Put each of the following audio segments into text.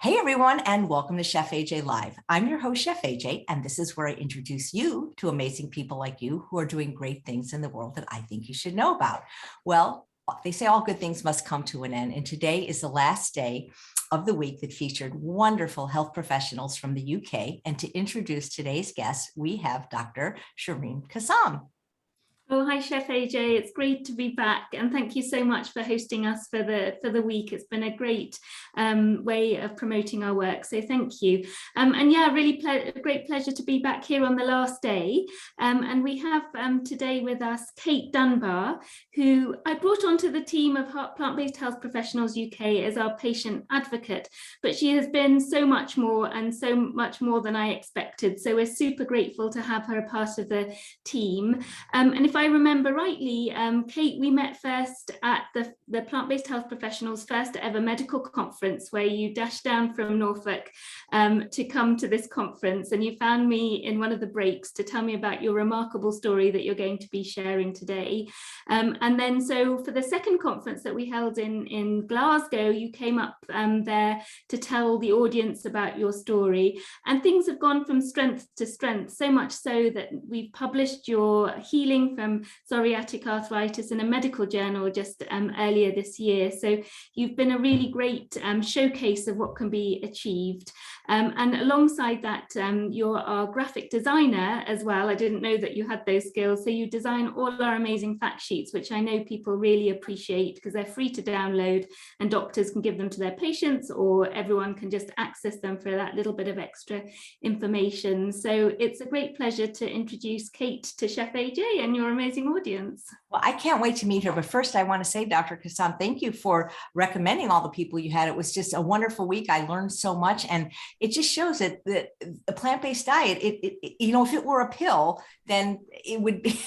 Hey everyone, and welcome to Chef AJ Live. I'm your host, Chef AJ, and this is where I introduce you to amazing people like you who are doing great things in the world that I think you should know about. Well, they say all good things must come to an end, and today is the last day of the week that featured wonderful health professionals from the UK. And to introduce today's guest, we have Dr. Shireen Kassam. Oh, hi, Chef AJ. It's great to be back, and thank you so much for hosting us for the week. It's been a great way of promoting our work, so thank you. And yeah, really great pleasure to be back here on the last day. And we have today with us Kate Dunbar, who I brought onto the team of Plant-Based Health Professionals UK as our patient advocate, but she has been so much more and so much more than I expected. So we're super grateful to have her a part of the team. And if I remember rightly, Kate, we met first at the Plant-Based Health Professionals' first ever medical conference, where you dashed down from Norfolk to come to this conference, and you found me in one of the breaks to tell me about your remarkable story that you're going to be sharing today. And then so for the second conference that we held in Glasgow, you came up there to tell the audience about your story, and things have gone from strength to strength, so much so that we've published your healing from psoriatic arthritis in a medical journal just earlier this year. So you've been a really great showcase of what can be achieved. And alongside that, you're our graphic designer as well. I didn't know that you had those skills. So you design all our amazing fact sheets, which I know people really appreciate because they're free to download and doctors can give them to their patients, or everyone can just access them for that little bit of extra information. So it's a great pleasure to introduce Kate to Chef AJ and your amazing audience. Well, I can't wait to meet her. But first, I want to say, Dr. Kassam, thank you for recommending all the people you had. It was just a wonderful week. I learned so much, and it just shows that the plant-based diet, if it were a pill, then it would be,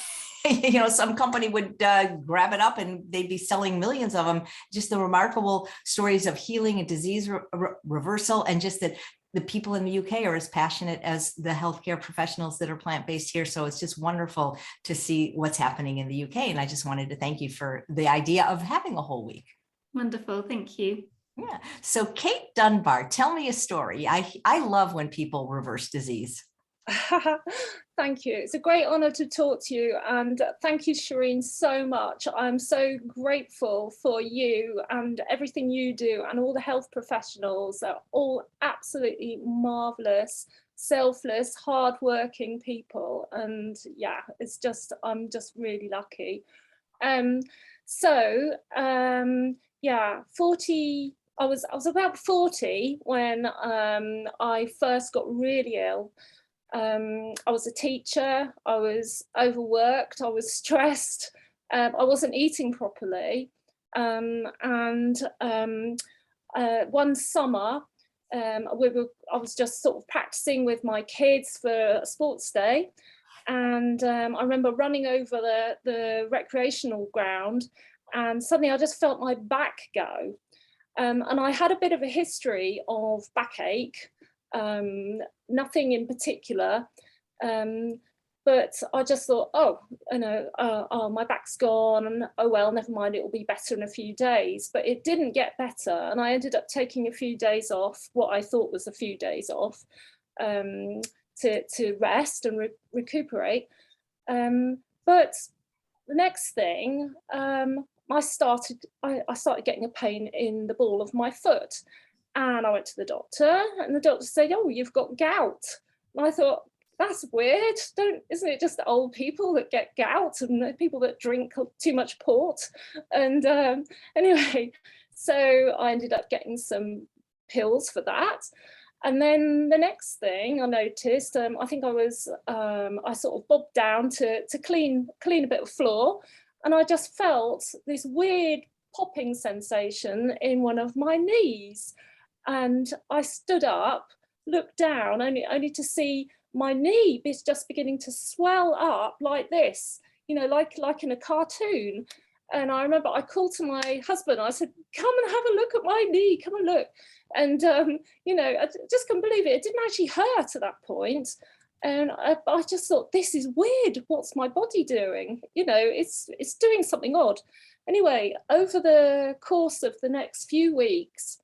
some company would grab it up and they'd be selling millions of them. Just the remarkable stories of healing and disease reversal, and just that the people in the UK are as passionate as the healthcare professionals that are plant-based here. So it's just wonderful to see what's happening in the UK. And I just wanted to thank you for the idea of having a whole week. Wonderful, thank you. Yeah. So Kate Dunbar, tell me a story. I love when people reverse disease. Thank you. It's a great honor to talk to you, and thank you, Shireen, so much. I'm so grateful for you and everything you do, and all the health professionals. They're all absolutely marvelous, selfless, hardworking people, and yeah, I'm just really lucky. Yeah, 40. I was about 40 when I first got really ill. I was a teacher, I was overworked, I was stressed, I wasn't eating properly. One summer, I was just sort of practicing with my kids for a sports day. And I remember running over the recreational ground, and suddenly I just felt my back go. And I had a bit of a history of backache. Nothing in particular, but I just thought, my back's gone, and oh well, never mind, it will be better in a few days. But it didn't get better, and I ended up taking a few days off, what I thought was a few days off, to rest and recuperate. But the next thing, I started getting a pain in the ball of my foot. And I went to the doctor, and the doctor said, "Oh, you've got gout." And I thought, that's weird. Isn't it just the old people that get gout and the people that drink too much port? And anyway, so I ended up getting some pills for that. And then the next thing I noticed, I think I sort of bobbed down to clean a bit of floor, and I just felt this weird popping sensation in one of my knees. And I stood up, looked down, only to see my knee is just beginning to swell up like this, like in a cartoon. And I remember I called to my husband. I said, "Come and have a look at my knee. Come and look." And I just couldn't believe it. It didn't actually hurt at that point. And I just thought, this is weird. What's my body doing? It's doing something odd. Anyway, over the course of the next few weeks,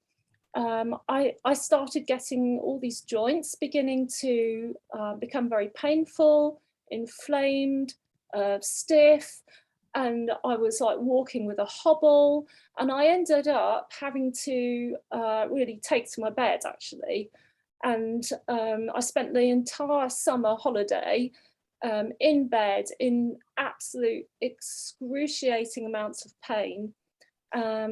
I started getting all these joints beginning to become very painful, inflamed, stiff, and I was like walking with a hobble, and I ended up having to really take to my bed actually. And I spent the entire summer holiday in bed in absolute excruciating amounts of pain. I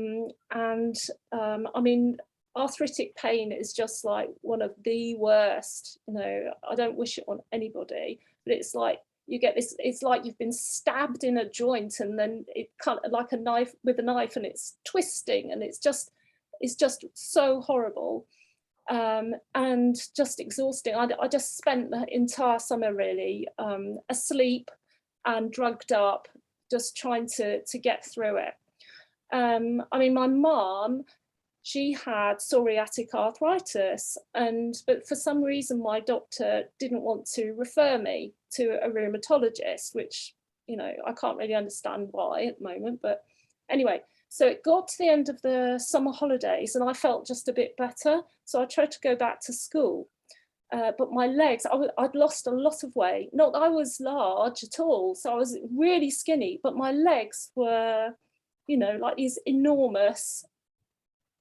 mean, arthritic pain is just like one of the worst, you know, I don't wish it on anybody, but it's like you get this, it's like you've been stabbed in a joint and then it kind of like a knife with a knife and it's twisting and it's just so horrible. And just exhausting. I just spent the entire summer really asleep and drugged up, just trying to get through it. I mean, my mom, she had psoriatic arthritis, but for some reason my doctor didn't want to refer me to a rheumatologist, which, you know, I can't really understand why at the moment, but anyway. So it got to the end of the summer holidays and I felt just a bit better. So I tried to go back to school, but my legs, I'd lost a lot of weight. Not that I was large at all, so I was really skinny, but my legs were, you know, like these enormous,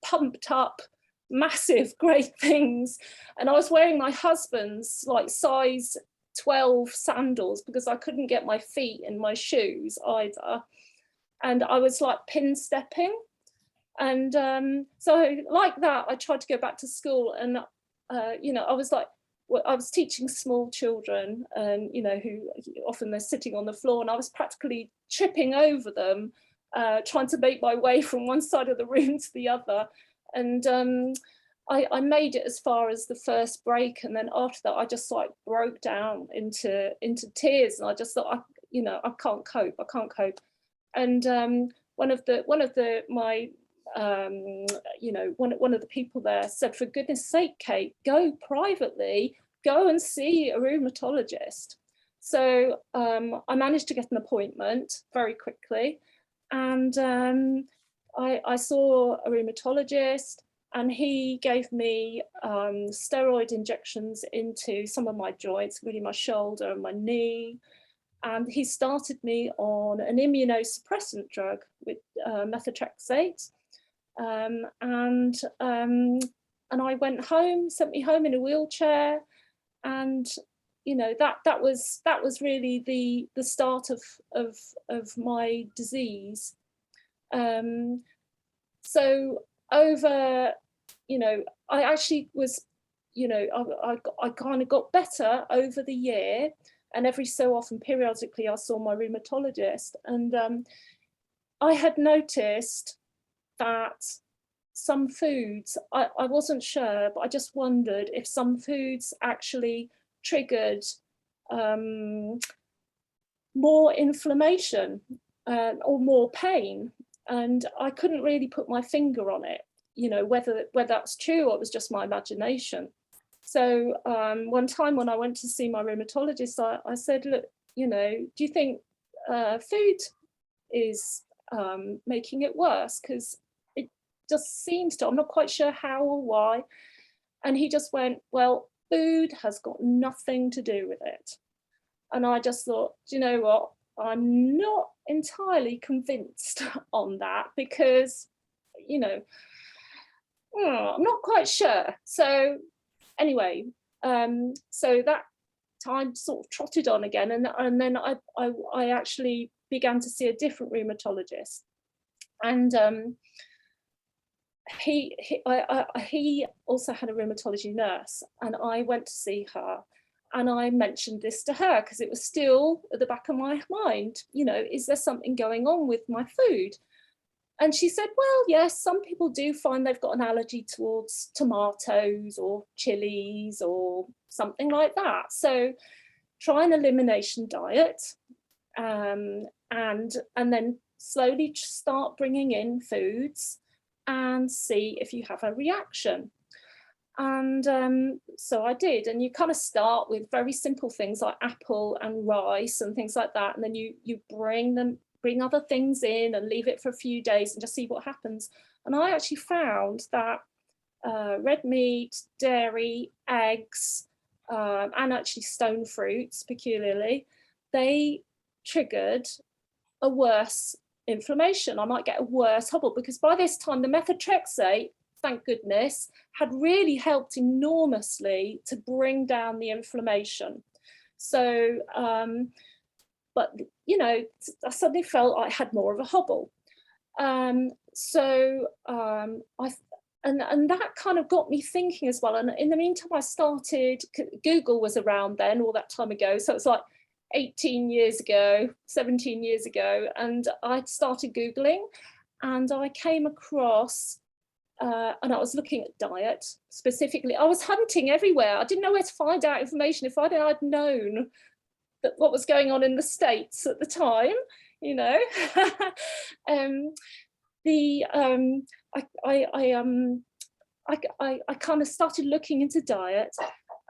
pumped up, massive, great things. And I was wearing my husband's like size 12 sandals because I couldn't get my feet in my shoes either. And I was like pin stepping. And so like that, I tried to go back to school and, you know, I was like, well, I was teaching small children and, you know, who often they're sitting on the floor and I was practically tripping over them, trying to make my way from one side of the room to the other. And I made it as far as the first break. And then after that, I just like broke down into tears. And I just thought, you know, I can't cope. And one of my you know, one of the people there said, for goodness sake, Kate, go privately, go and see a rheumatologist. So I managed to get an appointment very quickly, and I saw a rheumatologist, and he gave me steroid injections into some of my joints, really my shoulder and my knee. And he started me on an immunosuppressant drug with methotrexate. And I went home, sent me home in a wheelchair. And, you know, that was really the start of my disease. So over, you know, I actually was, you know, I kind of got better over the year. And every so often, periodically, I saw my rheumatologist. And I had noticed that some foods, I wasn't sure, but I just wondered if some foods actually triggered more inflammation or more pain. And I couldn't really put my finger on it, you know, whether that's true or it was just my imagination. So one time when I went to see my rheumatologist, I said, look, you know, do you think food is making it worse? Because it just seems to, I'm not quite sure how or why. And he just went, well, food has got nothing to do with it. And I just thought, do you know what? I'm not entirely convinced on that because, you know, I'm not quite sure. So anyway, so that time sort of trotted on again, and then I actually began to see a different rheumatologist, and he also had a rheumatology nurse, and I went to see her, and I mentioned this to her because it was still at the back of my mind, you know, is there something going on with my food? And she said, well, yes, some people do find they've got an allergy towards tomatoes or chilies or something like that. So try an elimination diet and then slowly start bringing in foods and see if you have a reaction. And so I did. And you kind of start with very simple things like apple and rice and things like that. And then you bring other things in and leave it for a few days and just see what happens. And I actually found that red meat, dairy, eggs, and actually stone fruits peculiarly, they triggered a worse inflammation. I might get a worse hobble, because by this time the methotrexate, thank goodness, had really helped enormously to bring down the inflammation. So, but you know, I suddenly felt I had more of a hobble. And that kind of got me thinking as well. And in the meantime, I started, Google was around then, all that time ago. So it's like 18 years ago, 17 years ago. And I started Googling, and I came across, and I was looking at diet specifically. I was hunting everywhere. I didn't know where to find out information. If I'd known that what was going on in the States at the time, you know. I kind of started looking into diet,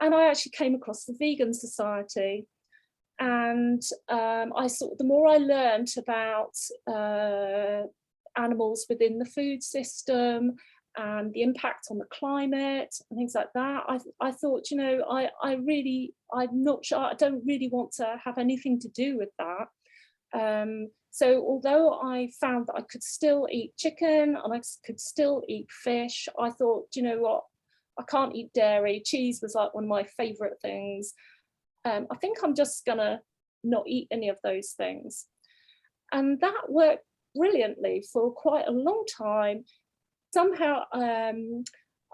and I actually came across the Vegan Society. And I saw, the more I learned about animals within the food system and the impact on the climate and things like that, I thought, you know, I'm not sure, I don't really want to have anything to do with that. So although I found that I could still eat chicken and I could still eat fish, I thought, you know what, I can't eat dairy. Cheese was like one of my favorite things. I think I'm just gonna not eat any of those things. And that worked brilliantly for quite a long time. Somehow I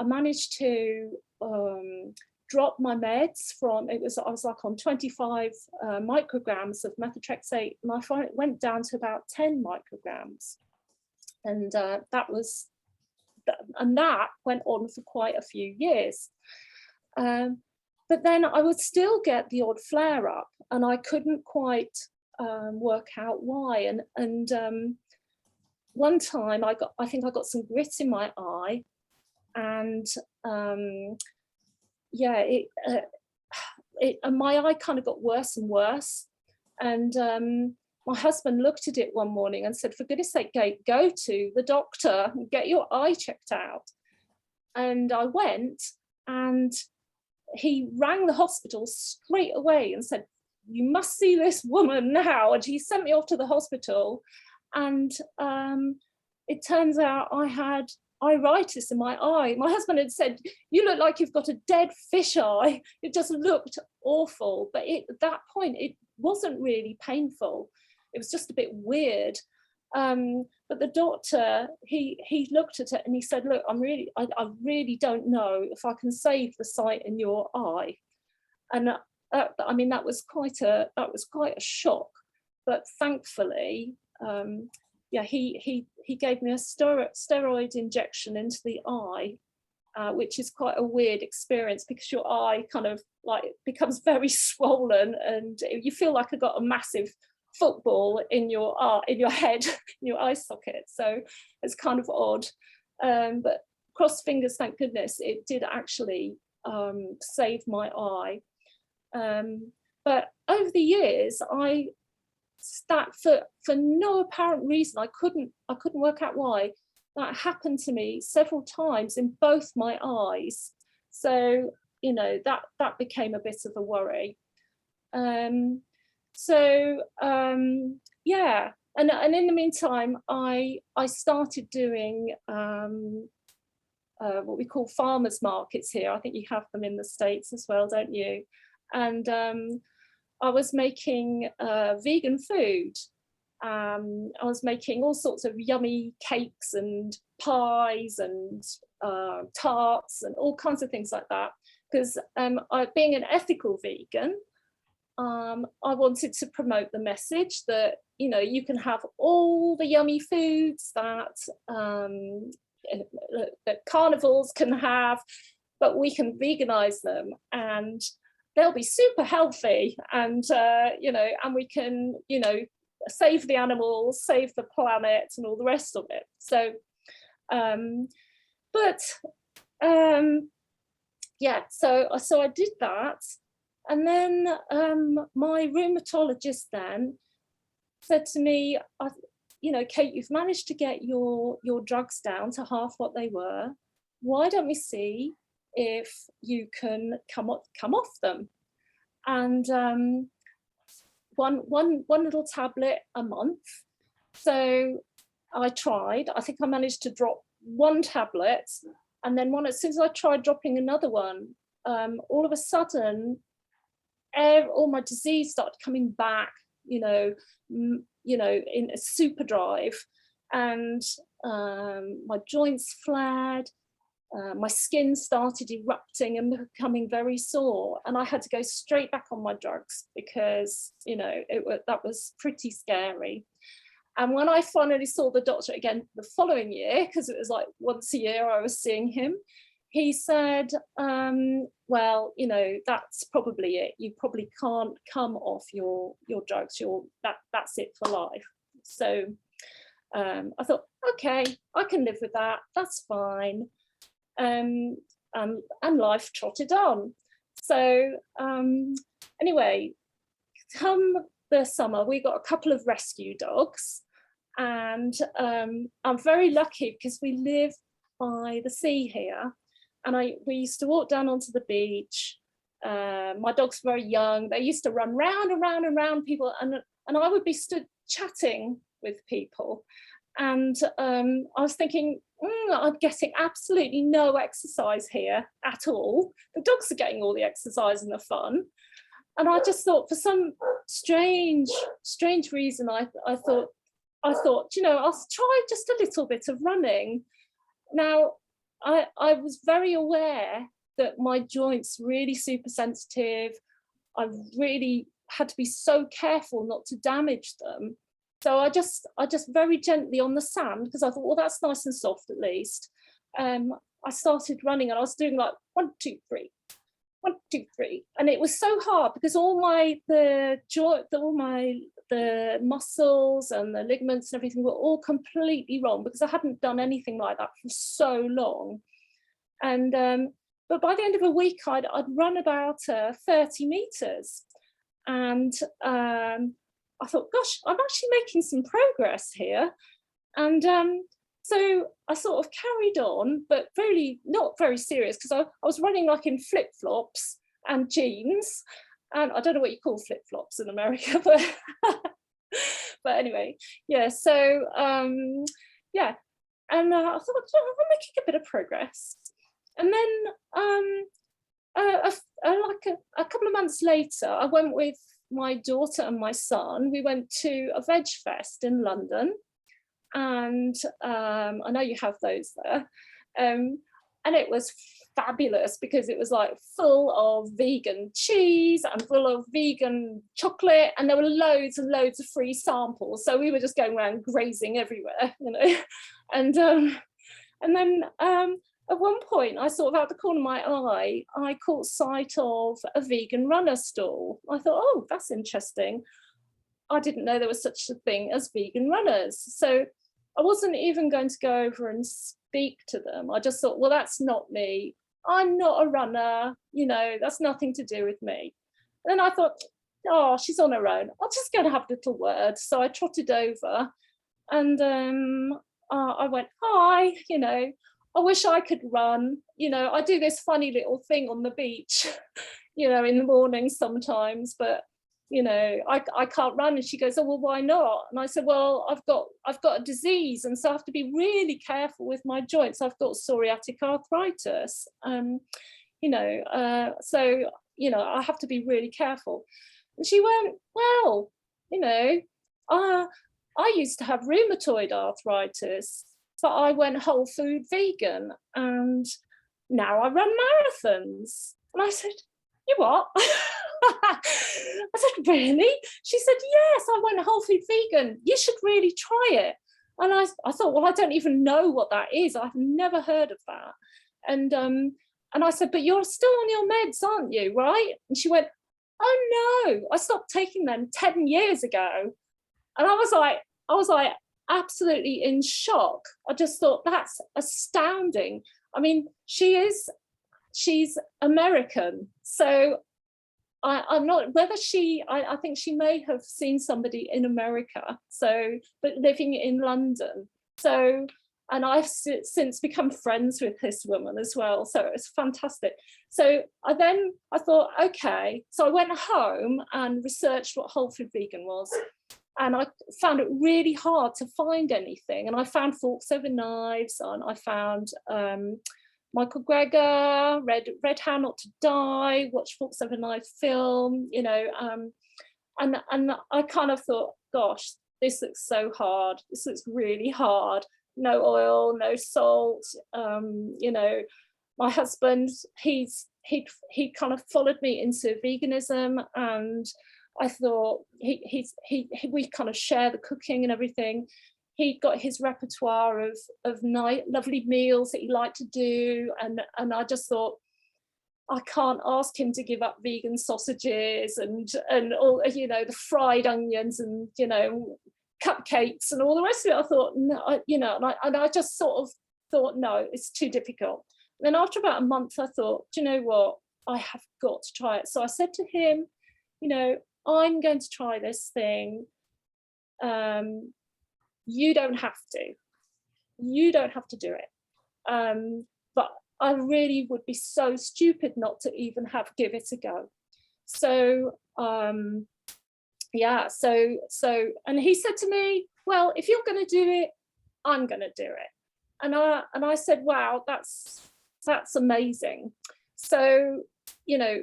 managed to drop my meds from, I was like on 25 micrograms of methotrexate, and I finally went down to about 10 micrograms. And that went on for quite a few years. But then I would still get the odd flare up, and I couldn't quite work out why. And one time I think I got some grit in my eye, and yeah, and my eye kind of got worse and worse. And my husband looked at it one morning and said, for goodness sake, Kate, go to the doctor and get your eye checked out. And I went, and he rang the hospital straight away and said, you must see this woman now. And he sent me off to the hospital. And it turns out I had iritis in my eye. My husband had said, you look like you've got a dead fish eye. It just looked awful. But at that point, it wasn't really painful. It was just a bit weird. But the doctor, he looked at it and he said, look, I really don't know if I can save the sight in your eye. And I mean, that was quite a shock. But thankfully, yeah, he gave me a steroid injection into the eye, which is quite a weird experience, because your eye kind of like becomes very swollen, and you feel like I got a massive football in your head, in your eye socket. So it's kind of odd, but cross fingers, thank goodness, it did actually save my eye. But over the years, for no apparent reason, I couldn't work out why, that happened to me several times in both my eyes. So, you know, that became a bit of a worry. Yeah, and in the meantime, I started doing what we call farmers markets here. I think you have them in the States as well, don't you? And I was making vegan food. I was making all sorts of yummy cakes and pies and tarts and all kinds of things like that. Because being an ethical vegan, I wanted to promote the message that, you know, you can have all the yummy foods that carnivores can have, but we can veganize them and they'll be super healthy, and you know, and we can, you know, save the animals, save the planet, and all the rest of it. So, yeah, so I did that. And then my rheumatologist then said to me, you know, Kate, you've managed to get your drugs down to half what they were. why don't we see if you can come off them? And one little tablet a month. So I tried. I think I managed to drop one tablet, and then as soon as I tried dropping another one, all of a sudden, all my disease started coming back. In a super drive, and my joints flared. My skin started erupting and becoming very sore, and I had to go straight back on my drugs because that was pretty scary. And when I finally saw the doctor again the following year, because it was like once a year I was seeing him, he said, well, that's probably it. You probably can't come off your drugs. That's it for life. So I thought, okay, I can live with that. That's fine. And life trotted on. So anyway, come the summer, we got a couple of rescue dogs, and I'm very lucky because we live by the sea here, and we used to walk down onto the beach. My dogs were very young. They used to run round and round and round people, and I would be stood chatting with people. And I was thinking, I'm getting absolutely no exercise here at all. The dogs are getting all the exercise and the fun. And I just thought, for some strange reason, I thought, I'll try just a little bit of running. Now, I was very aware that my joints really super sensitive. I really had to be so careful not to damage them. So I just very gently on the sand, because I thought, well, that's nice and soft at least. I started running, and I was doing like 1, 2, 3, 1, 2, 3, and it was so hard because all the muscles and the ligaments and everything were all completely wrong, because I hadn't done anything like that for so long. And but by the end of a week, I'd run about 30 meters, and I thought, gosh, I'm actually making some progress here. And so I sort of carried on, but really not very serious, because I was running like in flip-flops and jeans. And I don't know what you call flip-flops in America, but but anyway, yeah. So yeah, and I thought, oh, I'm making a bit of progress. And then like a couple of months later, I went with my daughter and my son. We went to a veg fest in London, and I know you have those there, and it was fabulous because it was like full of vegan cheese and full of vegan chocolate, and there were loads and loads of free samples, so we were just going around grazing everywhere, and then at one point, I sort of out the corner of my eye, I caught sight of a vegan runner stall. I thought, oh, that's interesting. I didn't know there was such a thing as vegan runners. So I wasn't even going to go over and speak to them. I just thought, well, that's not me. I'm not a runner. That's nothing to do with me. And then I thought, oh, she's on her own. I'll just go and have a little word. So I trotted over, and I went, hi, I wish I could run. I do this funny little thing on the beach, in the morning sometimes, but, I can't run. And she goes, oh, well, why not? And I said, well, I've got a disease, and so I have to be really careful with my joints. I've got psoriatic arthritis, so, I have to be really careful. And she went, well, I used to have rheumatoid arthritis, but I went whole food vegan, and now I run marathons. And I said, you what? I said, really? She said, yes, I went whole food vegan. You should really try it. And I thought, well, I don't even know what that is. I've never heard of that. And I said, but you're still on your meds, aren't you? Right? And she went, oh no, I stopped taking them 10 years ago. And I was like, absolutely in shock. I just thought, that's astounding. I mean, she's American, so I'm not, whether I think she may have seen somebody in America, so, but living in London. So And I've since become friends with this woman as well. So it's fantastic. So I thought, okay. So I went home and researched what whole food vegan was. And I found it really hard to find anything. And I found Forks Over Knives, and I found Michael Greger, read How Not to Die, watched Forks Over Knives film, you know, and I kind of thought, gosh, this looks so hard. This looks really hard. No oil, no salt. You know, my husband, he kind of followed me into veganism, and I thought we kind of share the cooking and everything. He got his repertoire of lovely meals that he liked to do, and I just thought, I can't ask him to give up vegan sausages and all, you know, the fried onions and, you know, cupcakes and all the rest of it. I thought, no, you know, and I just sort of thought, no, it's too difficult. And then after about a month, I thought, do you know what? I have got to try it. So I said to him, you know, I'm going to try this thing. You don't have to. You don't have to do it. But I really would be so stupid not to even give it a go. So yeah, so and he said to me, well, if you're going to do it, I'm going to do it. And I said, wow, that's amazing. So, you know,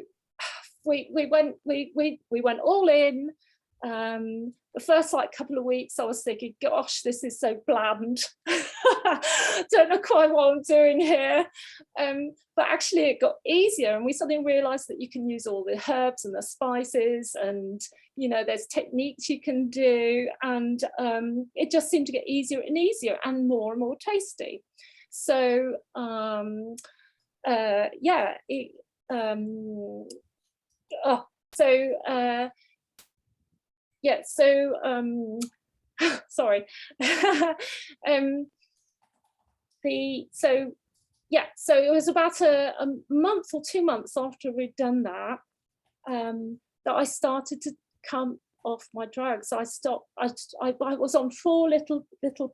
we went all in. The first couple of weeks I was thinking, gosh, this is so bland. Don't know quite what I'm doing here. But actually it got easier, and we suddenly realized that you can use all the herbs and the spices, and you know, there's techniques you can do, and it just seemed to get easier and easier and more tasty. So yeah, yeah, so sorry. So it was about a month or 2 months after we'd done that, that I started to come off my drugs. I stopped. I was on 4 little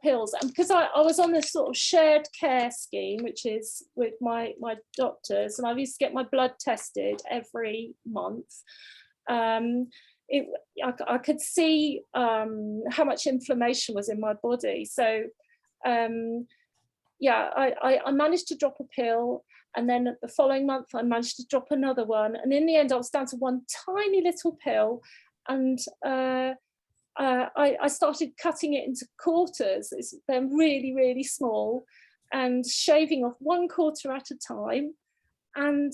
pills, and because I was on this sort of shared care scheme, which is with my doctors, and I used to get my blood tested every month. I could see how much inflammation was in my body. So yeah, I managed to drop a pill, and then the following month I managed to drop another one, and in the end I was down to one tiny little pill, and I started cutting it into quarters. They're really small, and shaving off 1 quarter at a time, and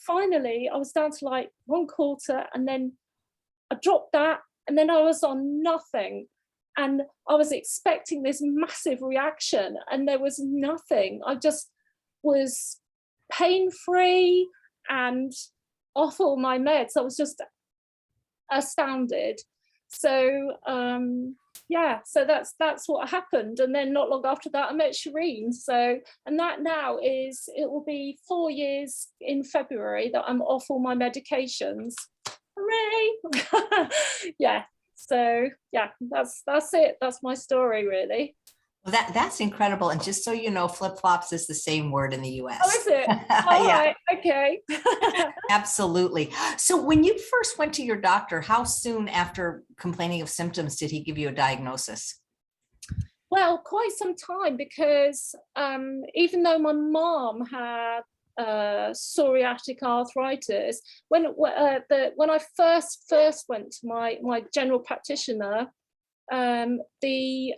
finally I was down to like 1/4, and then I dropped that, and then I was on nothing, and I was expecting this massive reaction, and there was nothing. I just was pain-free and off all my meds. I was just astounded. So yeah, so that's what happened. And then not long after that I met Shireen. So, and that now it will be 4 years in February that I'm off all my medications. Hooray! Yeah, so yeah, that's it. That's my story, really. Well, that's incredible. And just so you know, flip-flops is the same word in the US. Oh, is it? All Yeah. right, okay. Absolutely. So when you first went to your doctor, how soon after complaining of symptoms did he give you a diagnosis? Well, quite some time, because even though my mom had psoriatic arthritis, when I first went to my general practitioner, they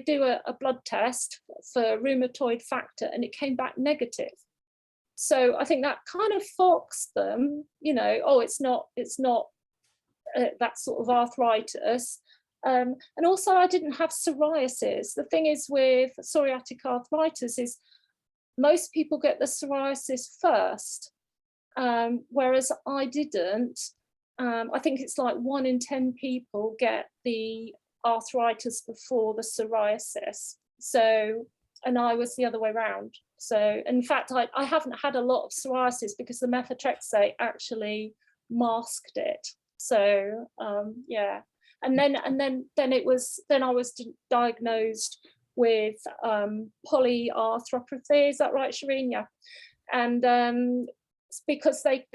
do a blood test for rheumatoid factor, and it came back negative. So I think that kind of foxed them, you know, oh, it's not that sort of arthritis. And also I didn't have psoriasis. The thing is with psoriatic arthritis is most people get the psoriasis first, whereas I didn't. I think it's like 1 in 10 people get the arthritis before the psoriasis. So, and I was the other way around. So in fact, I haven't had a lot of psoriasis because the methotrexate actually masked it. So yeah, and then I was diagnosed with polyarthropathy. Is that right, Shireen? Yeah. And it's because they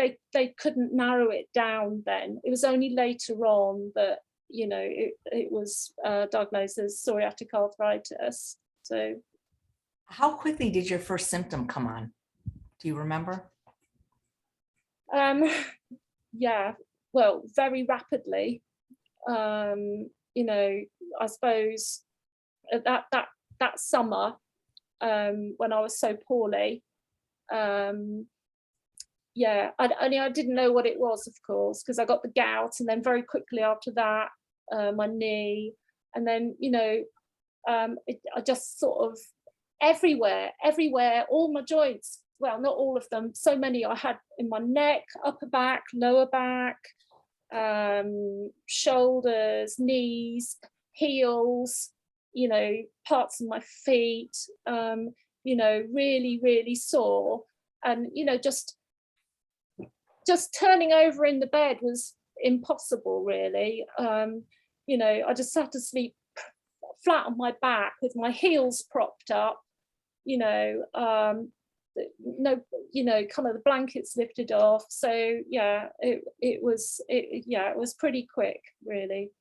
couldn't narrow it down then. It was only later on that, you know, it was diagnosed as psoriatic arthritis. So how quickly did your first symptom come on? Do you remember? Yeah, well, very rapidly. You know, I suppose that summer, when I was so poorly, yeah, I didn't know what it was, of course, because I got the gout, and then very quickly after that, my knee, and then, you know, I just sort of everywhere, all my joints, well, not all of them, so many I had in my neck, upper back, lower back, shoulders, knees, heels, you know, parts of my feet, you know, really, really sore. And, you know, just turning over in the bed was impossible, really. You know, I just had to sleep flat on my back with my heels propped up, you know, no, you know, kind of the blankets lifted off. So yeah, it was pretty quick, really.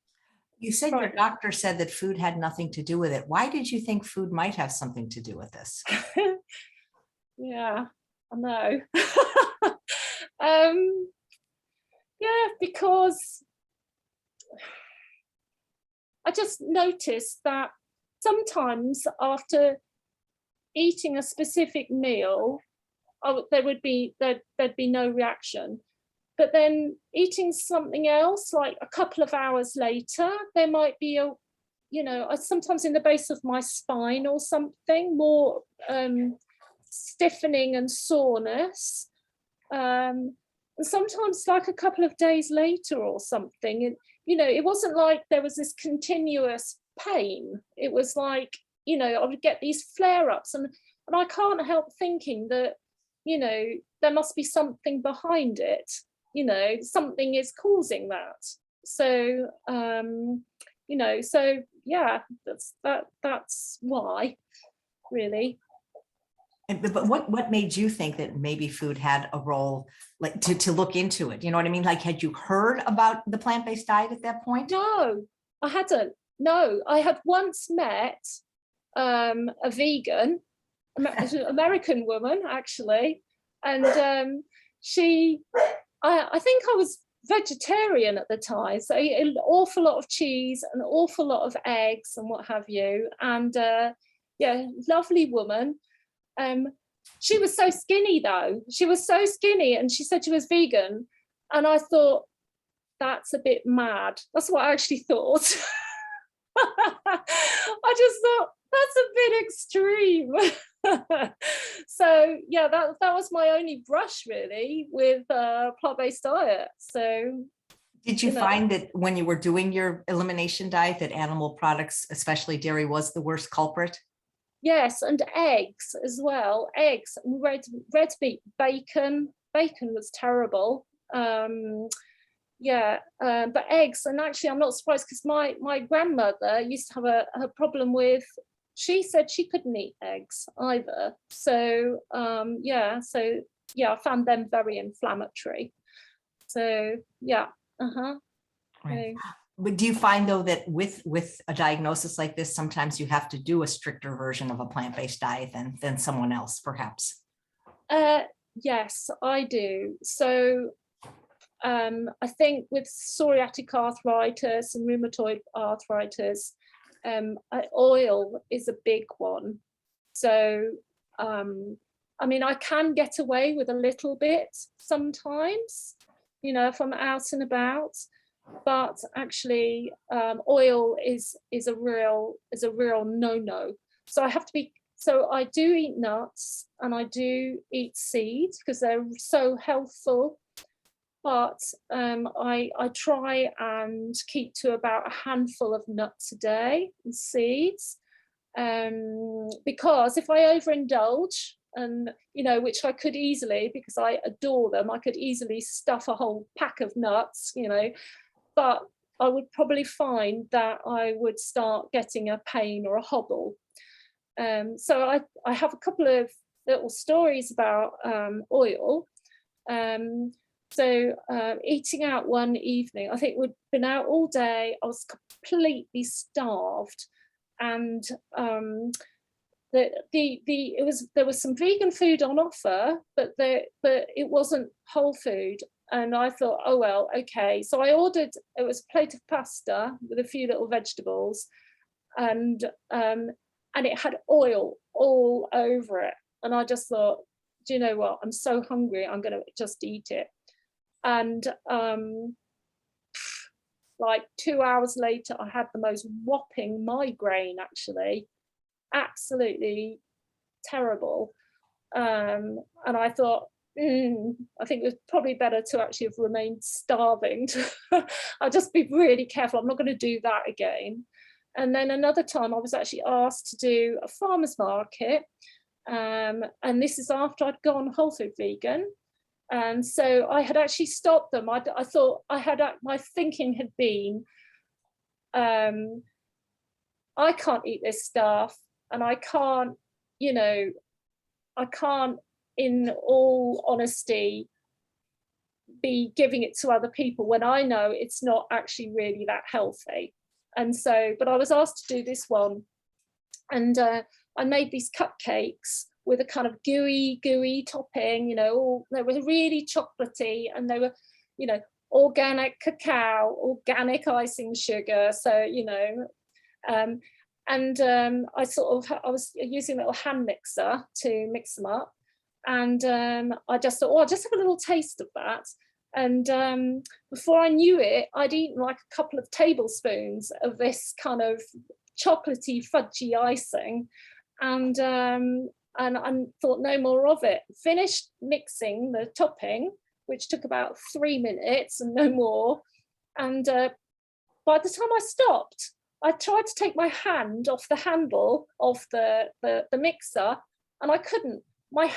You said your doctor said that food had nothing to do with it. Why did you think food might have something to do with this? Yeah, I know. Yeah, because I just noticed that sometimes after eating a specific meal, there'd be no reaction. But then eating something else, like a couple of hours later, there might be a, you know, sometimes in the base of my spine or something, more stiffening and soreness. And sometimes like a couple of days later or something. And, you know, it wasn't like there was this continuous pain. It was like, you know, I would get these flare-ups, and I can't help thinking that, you know, there must be something behind it. You know, something is causing that. So, you know, so yeah, that's why, really. But what made you think that maybe food had a role, like to look into it? You know what I mean? Like, had you heard about the plant-based diet at that point? No, I hadn't. No, I had once met a vegan, American woman, actually, and I think I was vegetarian at the time, so I ate an awful lot of cheese, an awful lot of eggs and what have you. And yeah, lovely woman. She was so skinny though. She was so skinny, and she said she was vegan. And I thought, that's a bit mad. That's what I actually thought. I just thought, that's a bit extreme. So yeah, that was my only brush really with plant-based diet. So did you find that when you were doing your elimination diet that animal products, especially dairy, was the worst culprit? Yes, and eggs as well. Eggs, red meat, bacon was terrible. Yeah, but eggs, and actually I'm not surprised, because my grandmother used to have a problem with, she said she couldn't eat eggs either. So yeah, I found them very inflammatory. So yeah, Right. But do you find though that with a diagnosis like this, sometimes you have to do a stricter version of a plant-based diet than someone else, perhaps? Yes, I do. So I think with psoriatic arthritis and rheumatoid arthritis, oil is a big one. So I mean, I can get away with a little bit sometimes, you know, if I'm out and about, but actually oil is a real no-no. So I have to be, so I do eat nuts and I do eat seeds because they're so healthful. But I try and keep to about a handful of nuts a day and seeds, because if I overindulge, and you know, which I could easily, because I adore them, I could easily stuff a whole pack of nuts, you know, but I would probably find that I would start getting a pain or a hobble. So I have a couple of little stories about oil. So eating out one evening, I think we'd been out all day. I was completely starved, and there was some vegan food on offer, but it wasn't whole food. And I thought, oh well, okay. So I ordered. It was a plate of pasta with a few little vegetables, and it had oil all over it. And I just thought, do you know what? I'm so hungry. I'm going to just eat it. And like 2 hours later, I had the most whopping migraine, actually. Absolutely terrible. And I thought, I think it was probably better to actually have remained starving. I'll just be really careful. I'm not going to do that again. And then another time I was actually asked to do a farmer's market. And this is after I'd gone whole food vegan. And so I had actually stopped them. I thought my thinking had been, I can't eat this stuff, and I can't, in all honesty, be giving it to other people when I know it's not actually really that healthy. And so, but I was asked to do this one, and I made these cupcakes with a kind of gooey topping, they were really chocolatey, and they were, organic cacao, organic icing sugar. So, I was using a little hand mixer to mix them up. And I just thought, I'll just have a little taste of that. And before I knew it, I'd eaten like a couple of tablespoons of this kind of chocolatey, fudgy icing. And thought no more of it. Finished mixing the topping, which took about 3 minutes and no more. And by the time I stopped, I tried to take my hand off the handle of the mixer, and I couldn't. My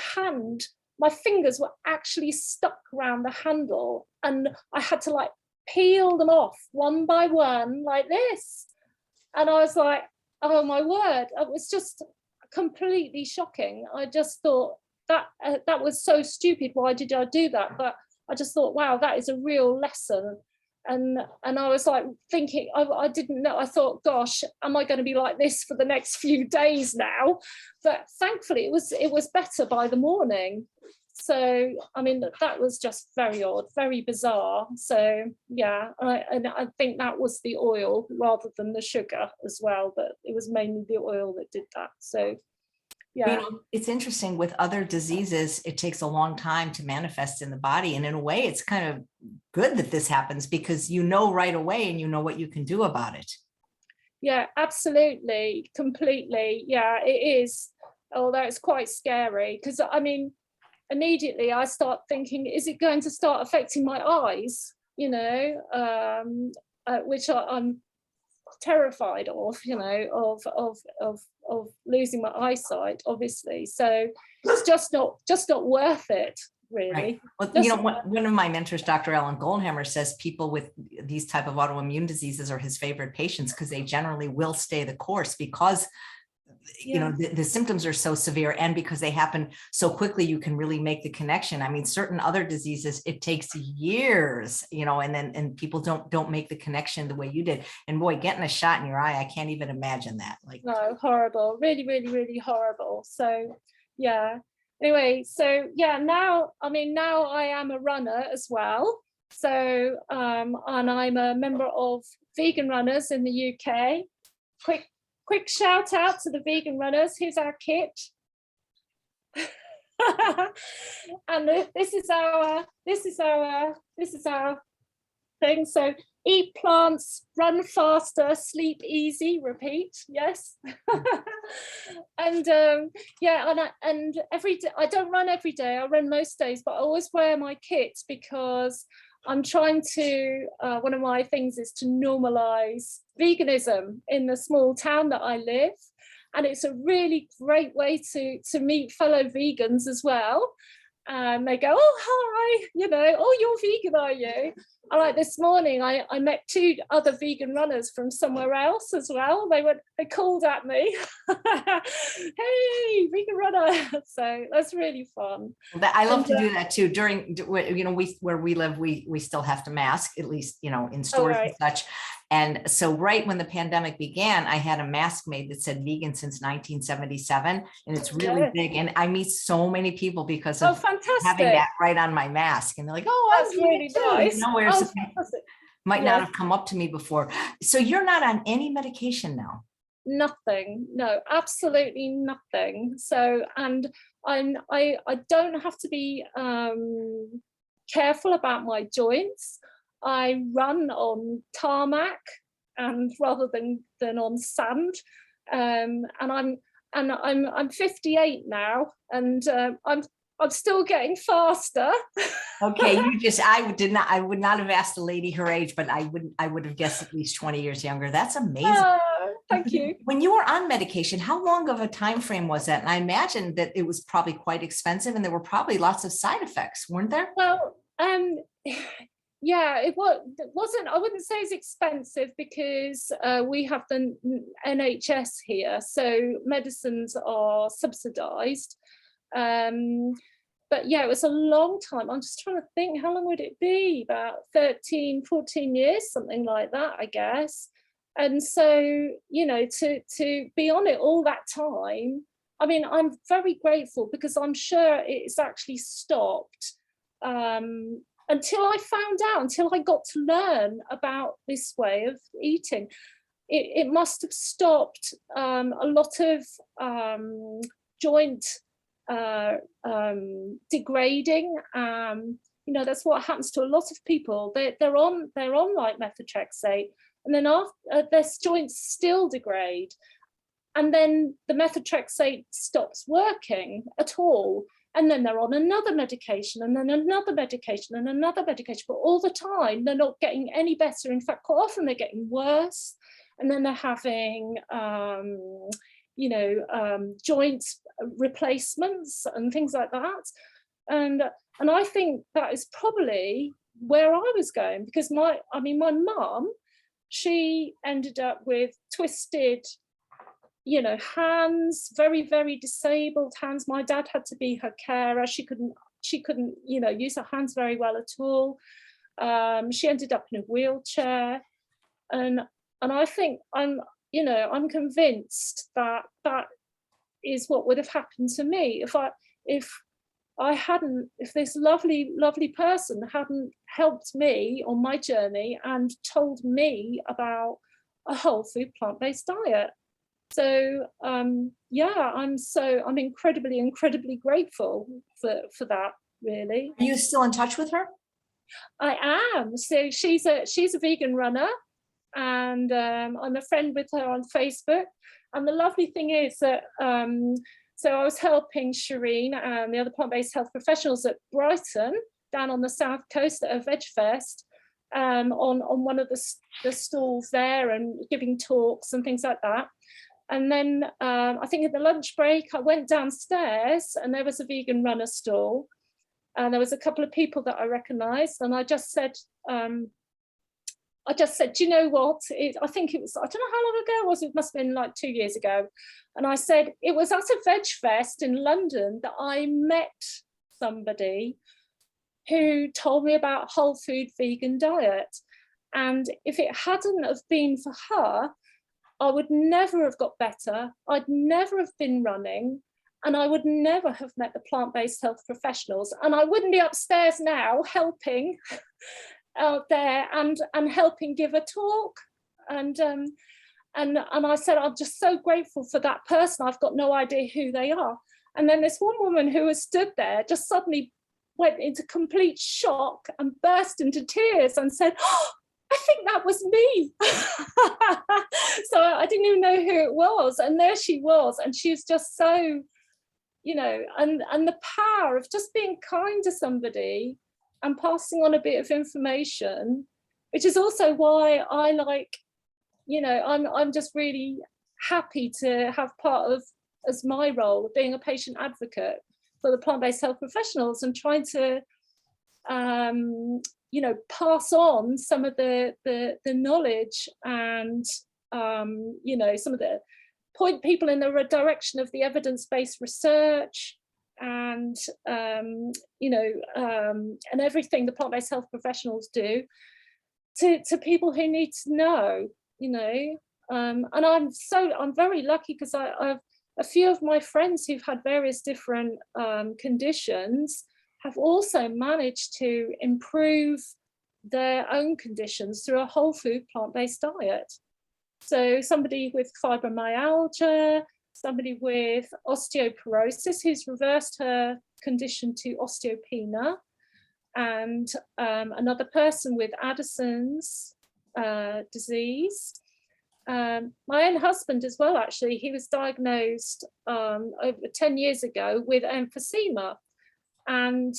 fingers were actually stuck around the handle, and I had to like peel them off one by one like this. And I was like, oh my word, it was just completely shocking. I just thought that was so stupid. Why did I do that? But I just thought, wow, that is a real lesson. And I was like thinking, I didn't know. I thought, gosh, am I going to be like this for the next few days now? But thankfully, it was better by the morning. So I mean, that was just very odd, very bizarre. So yeah, and I think that was the oil rather than the sugar as well. But it was mainly the oil that did that. So yeah, it's interesting with other diseases, it takes a long time to manifest in the body. And in a way, it's kind of good that this happens because right away and you know what you can do about it. Yeah, absolutely. Completely. Yeah, it is. Although it's quite scary because I mean, immediately I start thinking, is it going to start affecting my eyes? Which I'm terrified of, of losing my eyesight, obviously. So it's just not worth it, really. Right. Well, one of my mentors, Dr. Alan Goldhammer, says people with these type of autoimmune diseases are his favorite patients because they generally will stay the course because the symptoms are so severe, and because they happen so quickly, you can really make the connection. I mean, certain other diseases, it takes years, and people don't make the connection the way you did. And boy, getting a shot in your eye, I can't even imagine that. No, horrible, really, really, really horrible. So yeah. Anyway, so yeah, now I am a runner as well. So and I'm a member of Vegan Runners in the UK. Quick shout out to the vegan runners. Here's our kit. And this is our thing. So eat plants, run faster, sleep easy, repeat. Yes. And and every day, I don't run every day, I run most days, but I always wear my kit because I'm trying to, one of my things is to normalize veganism in the small town that I live. And it's a really great way to meet fellow vegans as well. and they go, oh, hi, you know, oh, you're vegan, are you? And like this morning, I met 2 other vegan runners from somewhere else as well. They called at me, hey, vegan runner. So that's really fun. I love to do that too. During, you know, where we live, we still have to mask, at least, you know, in stores and such. And so right when the pandemic began, I had a mask made that said vegan since 1977, and it's really big. And I meet so many people because of having that right on my mask. And they're like, oh, that's really nice. You know, where might not have come up to me before. So you're not on any medication now? Nothing, no, absolutely nothing. So, and I don't have to be careful about my joints. I run on tarmac and rather than on sand. And I'm 58 now, and I'm still getting faster. Okay, I would not have asked a lady her age, but I would have guessed at least 20 years younger. That's amazing. Thank you. When you were on medication, how long of a time frame was that? And I imagine that it was probably quite expensive, and there were probably lots of side effects, weren't there? Well, yeah, it wasn't, I wouldn't say it's expensive because we have the NHS here, so medicines are subsidized. But yeah, it was a long time. I'm just trying to think, how long would it be? About 13, 14 years, something like that, I guess. And so, you know, to be on it all that time, I mean, I'm very grateful because I'm sure it's actually stopped until I found out, until I got to learn about this way of eating. It must have stopped a lot of joint degrading. You know, that's what happens to a lot of people. They're on like methotrexate, and then after their joints still degrade, and then the methotrexate stops working at all, and then they're on another medication, and then another medication, and another medication, but all the time they're not getting any better. In fact, quite often they're getting worse, and then they're having you know, joint replacements and things like that. And I think that is probably where I was going, because my mum, she ended up with twisted, you know, hands, very, very disabled hands. My dad had to be her carer. She couldn't, you know, use her hands very well at all. She ended up in a wheelchair. And I think I'm convinced that that is what would have happened to me if this lovely person hadn't helped me on my journey and told me about a whole food plant-based diet. So yeah, I'm incredibly grateful for that, really. Are you still in touch with her? I am. So she's a vegan runner, and I'm a friend with her on Facebook. And the lovely thing is that so I was helping Shireen and the other plant-based health professionals at Brighton, down on the south coast at a veg fest, on one of the stalls there, and giving talks and things like that. And then I think at the lunch break, I went downstairs and there was a vegan runner stall, and there was a couple of people that I recognised, and I just said, do you know what? I think it was, I don't know how long ago it was, it must have been like 2 years ago. And I said, it was at a veg fest in London that I met somebody who told me about whole food vegan diet. And if it hadn't have been for her, I would never have got better. I'd never have been running, and I would never have met the plant-based health professionals. And I wouldn't be upstairs now helping out there and helping give a talk. And I said, I'm just so grateful for that person. I've got no idea who they are. And then this one woman who was stood there just suddenly went into complete shock and burst into tears and said, oh, I think that was me. So I didn't even know who it was. And there she was. And she was just so, you know, and the power of just being kind to somebody and passing on a bit of information, which is also why I like, you know, I'm just really happy to have part of, as my role of being a patient advocate, for the plant-based health professionals, and trying to you know, pass on some of the knowledge, and you know, some of the point people in the direction of the evidence-based research, and you know, and everything the plant-based health professionals do to people who need to know, you know. And I'm very lucky, because I've a few of my friends who've had various different conditions have also managed to improve their own conditions through a whole food plant-based diet. So somebody with fibromyalgia, somebody with osteoporosis who's reversed her condition to osteopenia, and another person with Addison's disease. My own husband as well, actually, he was diagnosed over 10 years ago with emphysema, and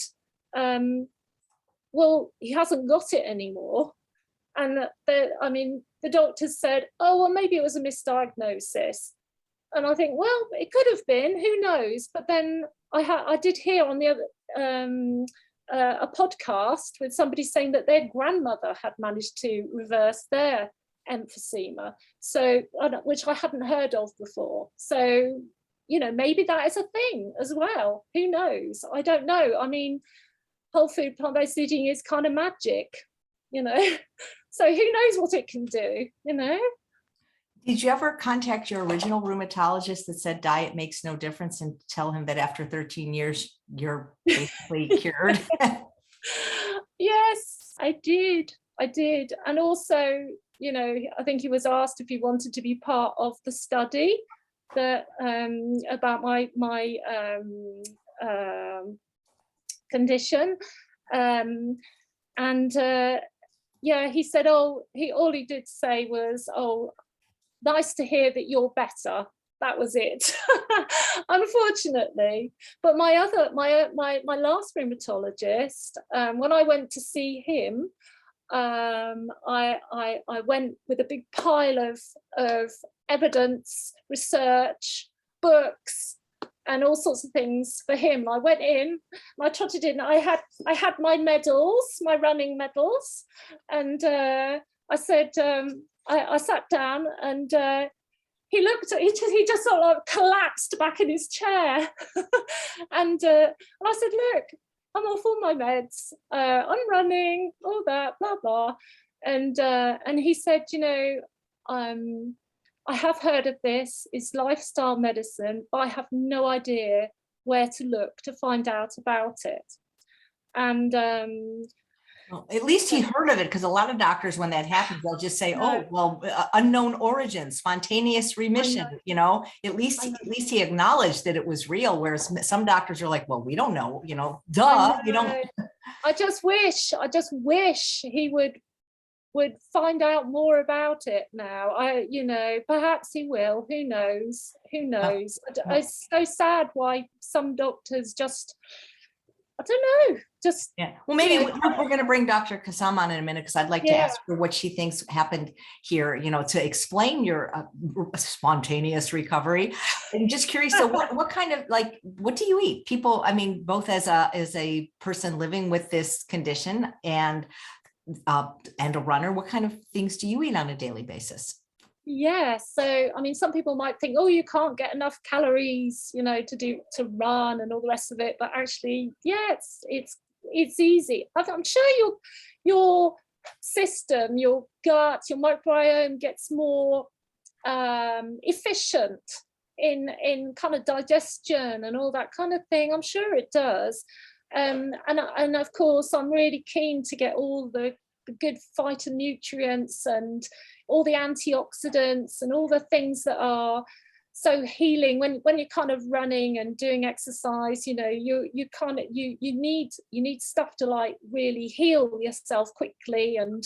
well, he hasn't got it anymore. And I mean, the doctors said, oh, well, maybe it was a misdiagnosis. And I think, well, it could have been, who knows? But then I did hear on the other a podcast with somebody saying that their grandmother had managed to reverse their emphysema, so which I hadn't heard of before. So, you know, maybe that is a thing as well. Who knows? I don't know. I mean, whole food plant-based eating is kind of magic, you know. So who knows what it can do, you know. Did you ever contact your original rheumatologist that said diet makes no difference, and tell him that after 13 years you're basically cured? Yes, I did. And also, you know, I think he was asked if he wanted to be part of the study that about my condition, and yeah, he said, all he did say was, oh, nice to hear that you're better. That was it. Unfortunately. But my last rheumatologist, when I went to see him, I went with a big pile of evidence, research, books, and all sorts of things for him. I went in, I trotted in. I had my medals, my running medals, and I said, I sat down, and he looked at, he just sort of like collapsed back in his chair. And I said, look, I'm off all my meds, I'm running, all that, blah, blah. And he said, you know, I have heard of this, it's lifestyle medicine, but I have no idea where to look to find out about it. And well, at least he heard of it, because a lot of doctors, when that happens, they'll just say, oh, well, unknown origin, spontaneous remission, you know. At least he acknowledged that it was real, whereas some doctors are like, well, we don't know, you know, duh, you don't. I just wish he would find out more about it now. You know, perhaps he will, who knows. It's so sad why some doctors just, I don't know, just, yeah. Well, maybe we're going to bring Dr. Kassam on in a minute, because I'd like to ask her what she thinks happened here, you know, to explain your spontaneous recovery. I'm just curious. So what kind of, like, what do you eat? People, I mean, both as a person living with this condition and a runner, what kind of things do you eat on a daily basis? Yeah, so I mean, some people might think, oh, you can't get enough calories, you know, to run and all the rest of it, but actually, yeah, it's easy. I'm sure your system, your gut, your microbiome gets more efficient in kind of digestion and all that kind of thing. I'm sure it does. And of course, I'm really keen to get all the good phytonutrients and all the antioxidants and all the things that are so healing when you're kind of running and doing exercise. You know, you need stuff to like really heal yourself quickly. And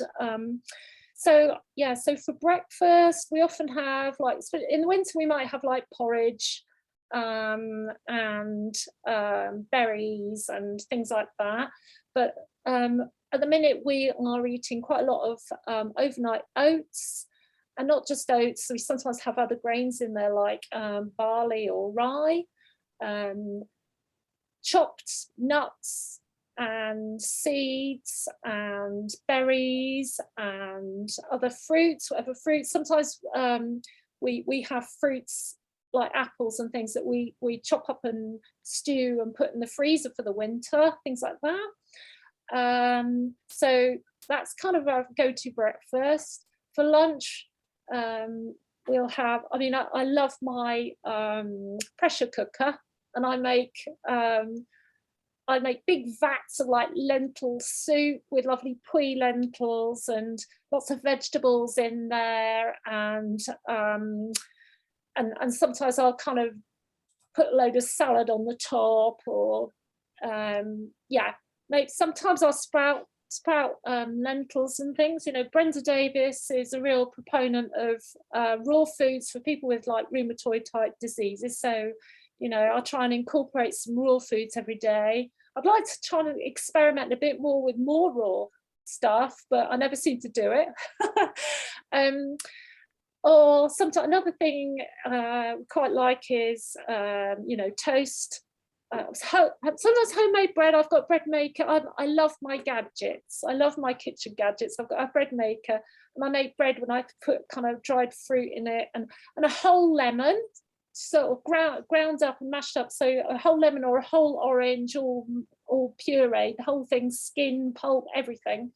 so yeah, so for breakfast we often have, like, in the winter we might have like porridge and berries and things like that. But at the minute we are eating quite a lot of overnight oats, and not just oats, we sometimes have other grains in there, like barley or rye, chopped nuts and seeds and berries and other fruits, whatever fruits. Sometimes we have fruits like apples and things that we chop up and stew and put in the freezer for the winter, things like that. So that's kind of our go-to breakfast. For lunch, we'll have, I love my pressure cooker, and I make big vats of like lentil soup with lovely pui lentils and lots of vegetables in there, and sometimes I'll kind of put a load of salad on the top, or sometimes I'll sprout lentils and things. Brenda Davis is a real proponent of raw foods for people with like rheumatoid type diseases, so I try and incorporate some raw foods every day. I'd like to try and experiment a bit more with more raw stuff, but I never seem to do it. Or sometimes another thing quite like is toast. Sometimes homemade bread. I've got a bread maker. I love my gadgets. I love my kitchen gadgets. I've got a bread maker, and I make bread when I put kind of dried fruit in it, and a whole lemon, sort of ground up and mashed up. So a whole lemon or a whole orange, all pureed, the whole thing, skin, pulp, everything.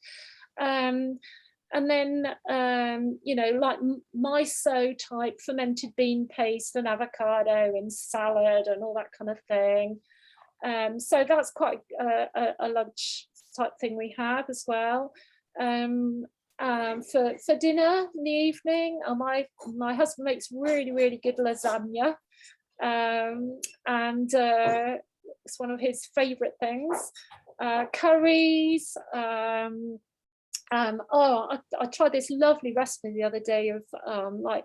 And then, like miso type fermented bean paste and avocado and salad and all that kind of thing. So that's quite a lunch type thing we have as well. For dinner in the evening, my husband makes really, really good lasagna. And it's one of his favourite things. Curries. I tried this lovely recipe the other day of like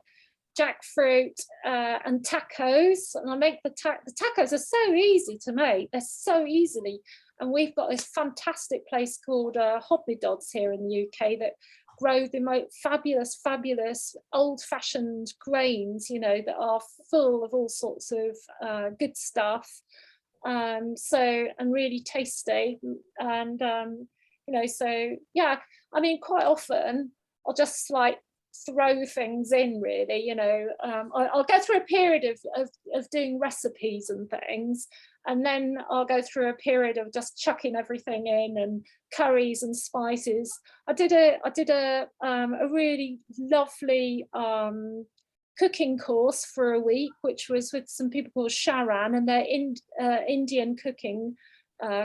jackfruit and tacos, and I make the tacos are so easy to make. They're so easily, and we've got this fantastic place called Hobbydods here in the UK that grow the most fabulous old-fashioned grains, that are full of all sorts of good stuff, and really tasty, and so yeah. Quite often I'll just like throw things in, really. I'll go through a period of doing recipes and things, and then I'll go through a period of just chucking everything in, and curries and spices. I did a really lovely cooking course for a week, which was with some people called Sharan, and they're Indian cooking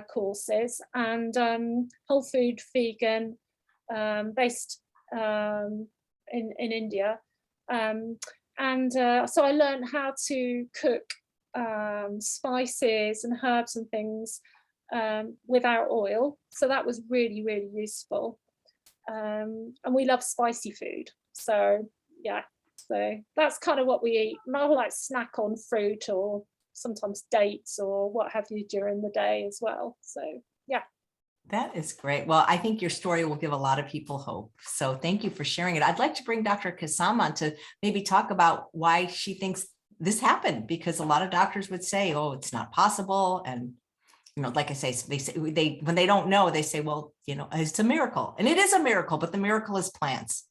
courses, and whole food, vegan, based in India, so I learned how to cook spices and herbs and things without oil, so that was really, really useful, and we love spicy food, so yeah, so that's kind of what we eat. I'll like snack on fruit or sometimes dates or what have you during the day as well, so yeah. That is great. Well, I think your story will give a lot of people hope. So thank you for sharing it. I'd like to bring Dr. Kassam on to maybe talk about why she thinks this happened, because a lot of doctors would say, oh, it's not possible. And, like I say, when they don't know, they say, well, it's a miracle. And it is a miracle, but the miracle is plants.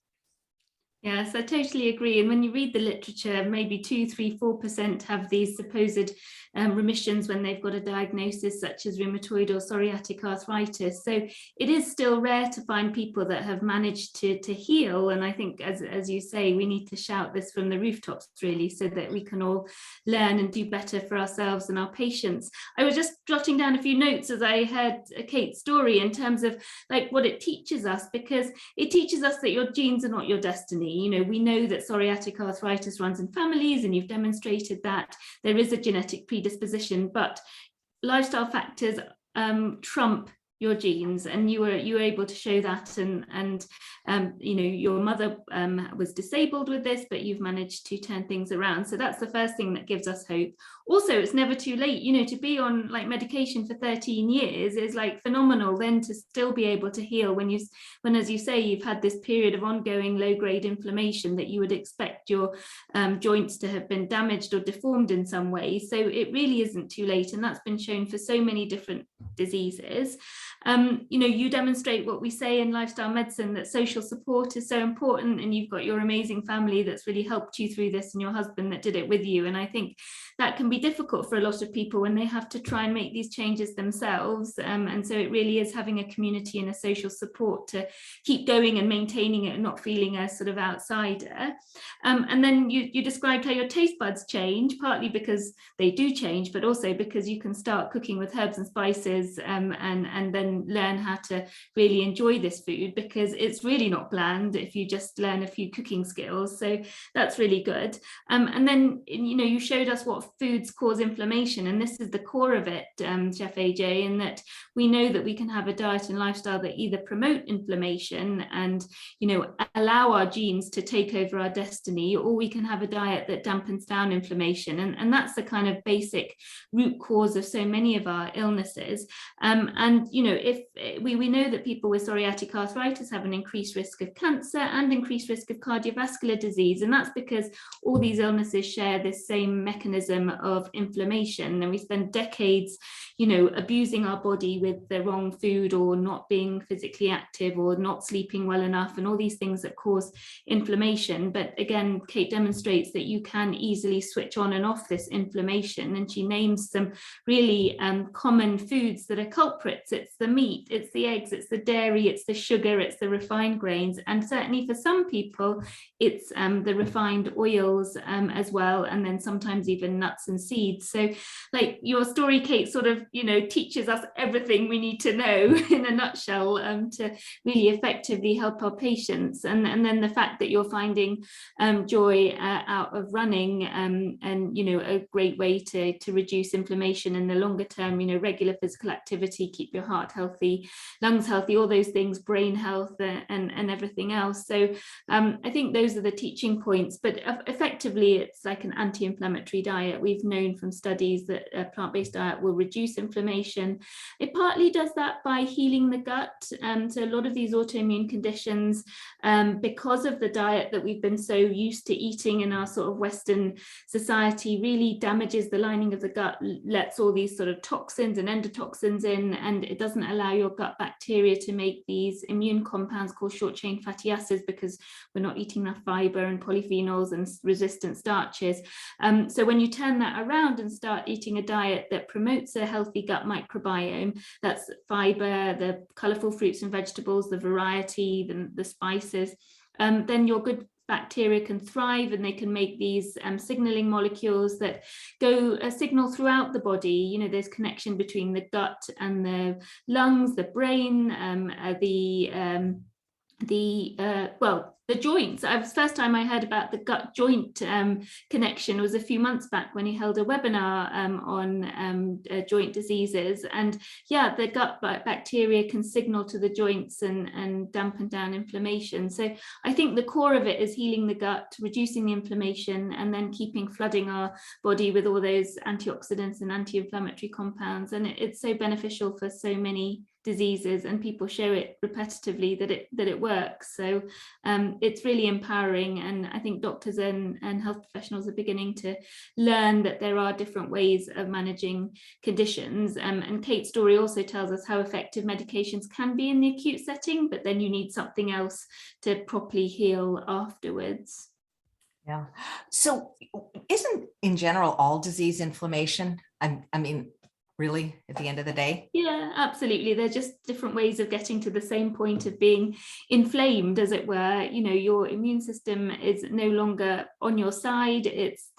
Yes, I totally agree. And when you read the literature, maybe 2, 3, 4% have these supposed remissions when they've got a diagnosis such as rheumatoid or psoriatic arthritis. So it is still rare to find people that have managed to heal. And I think, as you say, we need to shout this from the rooftops, really, so that we can all learn and do better for ourselves and our patients. I was just jotting down a few notes as I heard Kate's story in terms of like what it teaches us, because it teaches us that your genes are not your destiny. We know that psoriatic arthritis runs in families, and you've demonstrated that there is a genetic predisposition, but lifestyle factors trump your genes, and you were able to show that, and you know, your mother was disabled with this, but you've managed to turn things around. So that's the first thing that gives us hope. Also, it's never too late, you know, to be on like medication for 13 years is like phenomenal, then to still be able to heal when as you say, you've had this period of ongoing low-grade inflammation that you would expect your joints to have been damaged or deformed in some way. So it really isn't too late, and that's been shown for so many different diseases. You know, you demonstrate what we say in lifestyle medicine, that social support is so important, and you've got your amazing family that's really helped you through this, and your husband that did it with you. And I think that can be difficult for a lot of people when they have to try and make these changes themselves. And so it really is having a community and a social support to keep going and maintaining it and not feeling a sort of outsider. And then you described how your taste buds change, partly because they do change, but also because you can start cooking with herbs and spices, and then learn how to really enjoy this food, because it's really not bland if you just learn a few cooking skills. So that's really good. And then, you know, you showed us what foods cause inflammation, and this is the core of it, Chef AJ, in that we know that we can have a diet and lifestyle that either promote inflammation and, you know, allow our genes to take over our destiny, or we can have a diet that dampens down inflammation, and that's the kind of basic root cause of so many of our illnesses. And you know, if we know that people with psoriatic arthritis have an increased risk of cancer and increased risk of cardiovascular disease, and that's because all these illnesses share this same mechanism of inflammation, and we spend decades, you know, abusing our body with the wrong food, or not being physically active, or not sleeping well enough, and all these things that cause inflammation. But again, Kate demonstrates that you can easily switch on and off this inflammation, and she names some really common foods that are culprits. It's the meat, it's the eggs, it's the dairy, it's the sugar, it's the refined grains, and certainly for some people it's the refined oils as well, and then sometimes even nuts and seeds. So like your story, Kate, sort of, you know, teaches us everything we need to know in a nutshell to really effectively help our patients. And then the fact that you're finding joy out of running, and you know, a great way to reduce inflammation in the longer term, you know, regular physical activity, keep your heart healthy, lungs healthy, all those things, brain health, and everything else. So I think those are the teaching points, but effectively it's like an anti-inflammatory diet. We've known from studies that a plant-based diet will reduce inflammation. It partly does that by healing the gut. So a lot of these autoimmune conditions, because of the diet that we've been so used to eating in our sort of Western society, really damages the lining of the gut, lets all these sort of toxins and endotoxins in, and it doesn't allow your gut bacteria to make these immune compounds called short-chain fatty acids, because we're not eating enough fiber and polyphenols and resistant starches. So when you turn that around and start eating a diet that promotes a healthy gut microbiome, that's fiber, the colorful fruits and vegetables, the variety, the spices, then your good bacteria can thrive, and they can make these signaling molecules that go signal throughout the body. You know, there's connection between the gut and the lungs, the brain, the joints. First time I heard about the gut joint connection was a few months back when he held a webinar on joint diseases. And yeah, the gut bacteria can signal to the joints and dampen down inflammation. So I think the core of it is healing the gut, reducing the inflammation, and then flooding our body with all those antioxidants and anti-inflammatory compounds. And it's so beneficial for so many diseases, and people show it repetitively that it works. So it's really empowering, and I think doctors and health professionals are beginning to learn that there are different ways of managing conditions. And Kate's story also tells us how effective medications can be in the acute setting, but then you need something else to properly heal afterwards. Yeah. So isn't in general all disease inflammation? I mean, really, at the end of the day? Yeah, absolutely. They're just different ways of getting to the same point of being inflamed, as it were. You know, your immune system is no longer on your side. It's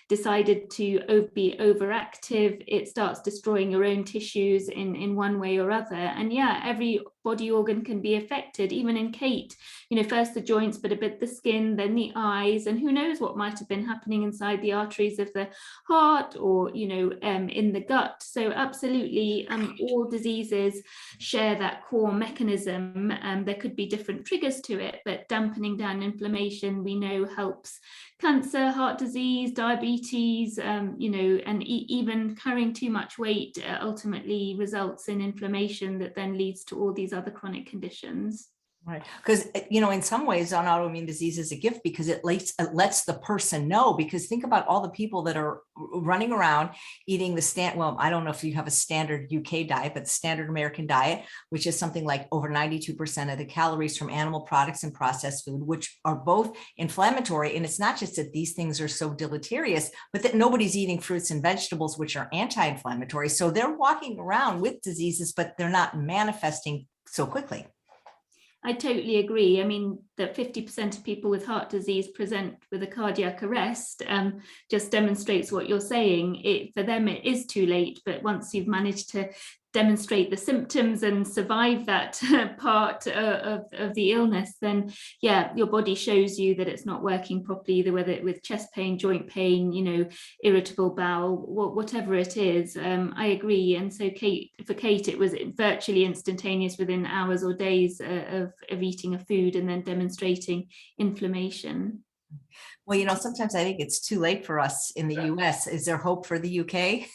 decided to be overactive, it starts destroying your own tissues in one way or other. And yeah, every body organ can be affected, even in Kate, you know, first the joints, but a bit the skin, then the eyes, and who knows what might have been happening inside the arteries of the heart, or, you know, in the gut. So absolutely, all diseases share that core mechanism. There could be different triggers to it, but dampening down inflammation, we know, helps cancer, heart disease, diabetes, you know, and even carrying too much weight ultimately results in inflammation that then leads to all these other chronic conditions. Right. Because, you know, in some ways on autoimmune disease is a gift, because it lets the person know, because think about all the people that are running around eating well, I don't know if you have a standard UK diet, but standard American diet, which is something like over 92% of the calories from animal products and processed food, which are both inflammatory. And it's not just that these things are so deleterious, but that nobody's eating fruits and vegetables, which are anti-inflammatory. So they're walking around with diseases, but they're not manifesting so quickly. I totally agree. I mean, that 50% of people with heart disease present with a cardiac arrest just demonstrates what you're saying. For them, it is too late, but once you've managed to demonstrate the symptoms and survive that part of the illness, then yeah, your body shows you that it's not working properly, either whether with chest pain, joint pain, you know, irritable bowel, whatever it is. I agree. And so for Kate, it was virtually instantaneous within hours or days of eating a food and then demonstrating inflammation. Well, you know, sometimes I think it's too late for us in the US. Is there hope for the UK?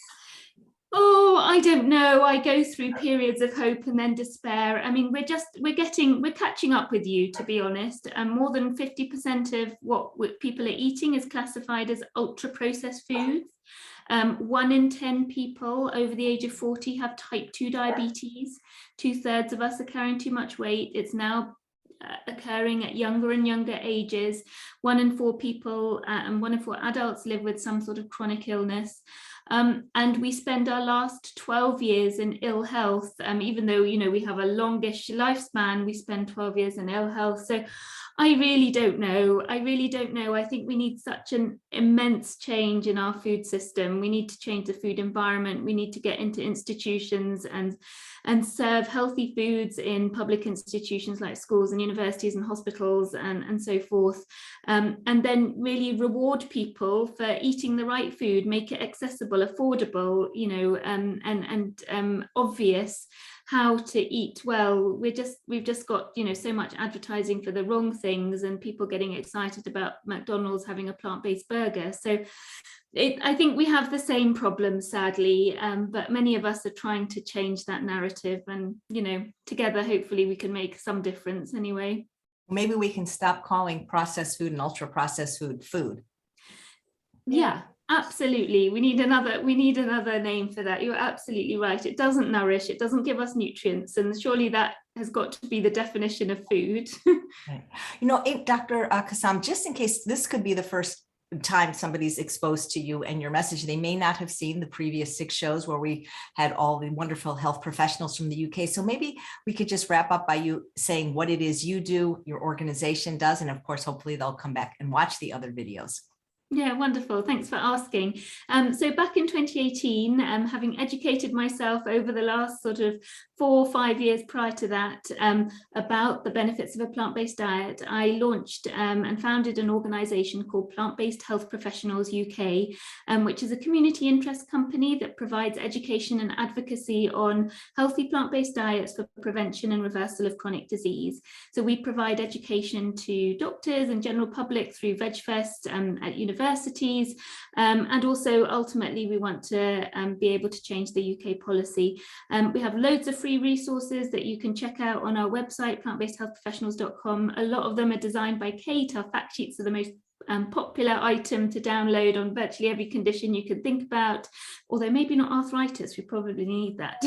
Oh, I don't know. I go through periods of hope and then despair. I mean, we're catching up with you, to be honest. And more than 50% of what people are eating is classified as ultra processed foods. 1 in 10 people over the age of 40 have type 2 diabetes. 2/3 of us are carrying too much weight. It's now occurring at younger and younger ages. 1 in 4 people and 1 in 4 adults live with some sort of chronic illness. And we spend our last 12 years in ill health, even though, you know, we have a longish lifespan, we spend 12 years in ill health. So I really don't know. I think we need such an immense change in our food system. We need to change the food environment. We need to get into institutions and serve healthy foods in public institutions like schools and universities and hospitals and so forth. And then really reward people for eating the right food, make it accessible, affordable, you know, and obvious how to eat well. We've just got, you know, so much advertising for the wrong things and people getting excited about McDonald's having a plant-based burger. So I think we have the same problem, sadly, but many of us are trying to change that narrative, and, you know, together, hopefully we can make some difference anyway. Maybe we can stop calling processed food and ultra processed food. Yeah. Absolutely. We need another name for that. You're absolutely right. It doesn't nourish, it doesn't give us nutrients, and surely that has got to be the definition of food. Right. You know, Dr. Kassam, just in case this could be the first time somebody's exposed to you and your message, they may not have seen the previous 6 shows where we had all the wonderful health professionals from the UK. So maybe we could just wrap up by you saying what it is you do, your organization does, and of course, hopefully they'll come back and watch the other videos. Yeah, wonderful. Thanks for asking. So back in 2018, having educated myself over the last sort of 4 or 5 years prior to that about the benefits of a plant-based diet, I launched and founded an organisation called Plant-Based Health Professionals UK, which is a community interest company that provides education and advocacy on healthy plant-based diets for prevention and reversal of chronic disease. So we provide education to doctors and general public through VegFest at universities, and also ultimately we want to be able to change the UK policy. We have loads of free resources that you can check out on our website, plantbasedhealthprofessionals.com. A lot of them are designed by Kate. Our fact sheets are the most popular item to download on virtually every condition you could think about, although maybe not arthritis, we probably need that.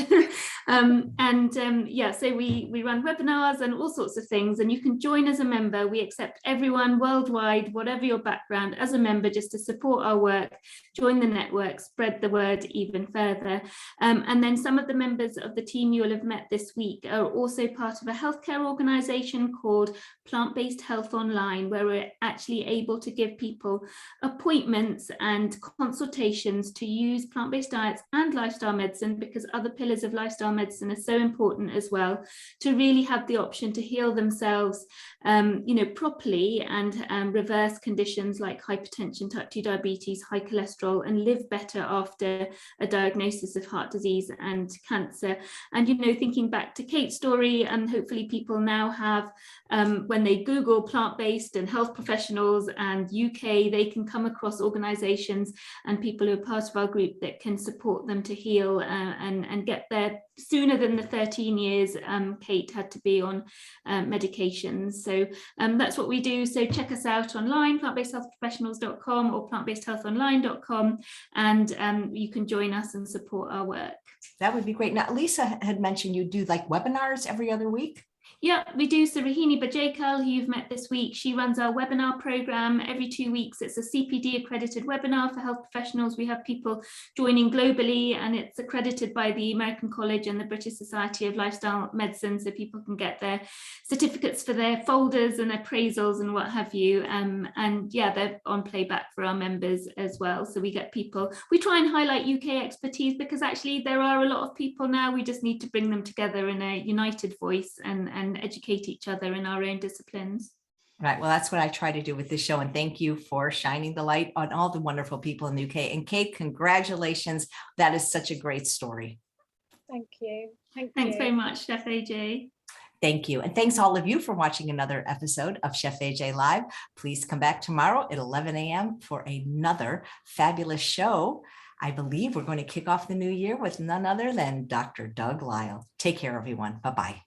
Yeah, so we run webinars and all sorts of things, and you can join as a member. We accept everyone worldwide, whatever your background, as a member, just to support our work, join the network, spread the word even further. And then some of the members of the team you will have met this week are also part of a healthcare organisation called Plant-Based Health Online, where we're actually able to give people appointments and consultations to use plant-based diets and lifestyle medicine, because other pillars of lifestyle medicine are so important as well, to really have the option to heal themselves properly and reverse conditions like hypertension, type 2 diabetes, high cholesterol, and live better after a diagnosis of heart disease and cancer. And thinking back to Kate's story, and hopefully people now have, when they Google plant-based and health professionals and UK, they can come across organizations and people who are part of our group that can support them to heal and get there sooner than the 13 years Kate had to be on medications. So that's what we do. So check us out online, plantbasedhealthprofessionals.com or plantbasedhealthonline.com, and you can join us and support our work. That would be great. Now, Lisa had mentioned you do like webinars every other week. Yeah, we do. So Rohini Bajekal, who you've met this week, she runs our webinar program every 2 weeks. It's a CPD accredited webinar for health professionals. We have people joining globally, and it's accredited by the American College and the British Society of Lifestyle Medicine, so people can get their certificates for their folders and appraisals and what have you. And yeah, they're on playback for our members as well. So we get people, we try and highlight UK expertise, because actually there are a lot of people now. We just need to bring them together in a united voice and educate each other in our own disciplines. Right. Well, that's what I try to do with this show. And thank you for shining the light on all the wonderful people in the UK. And Kate, congratulations. That is such a great story. Thank you. Thanks very much, Chef AJ. Thank you. And thanks all of you for watching another episode of Chef AJ Live. Please come back tomorrow at 11 a.m. for another fabulous show. I believe we're going to kick off the new year with none other than Dr. Doug Lyle. Take care, everyone. Bye-bye.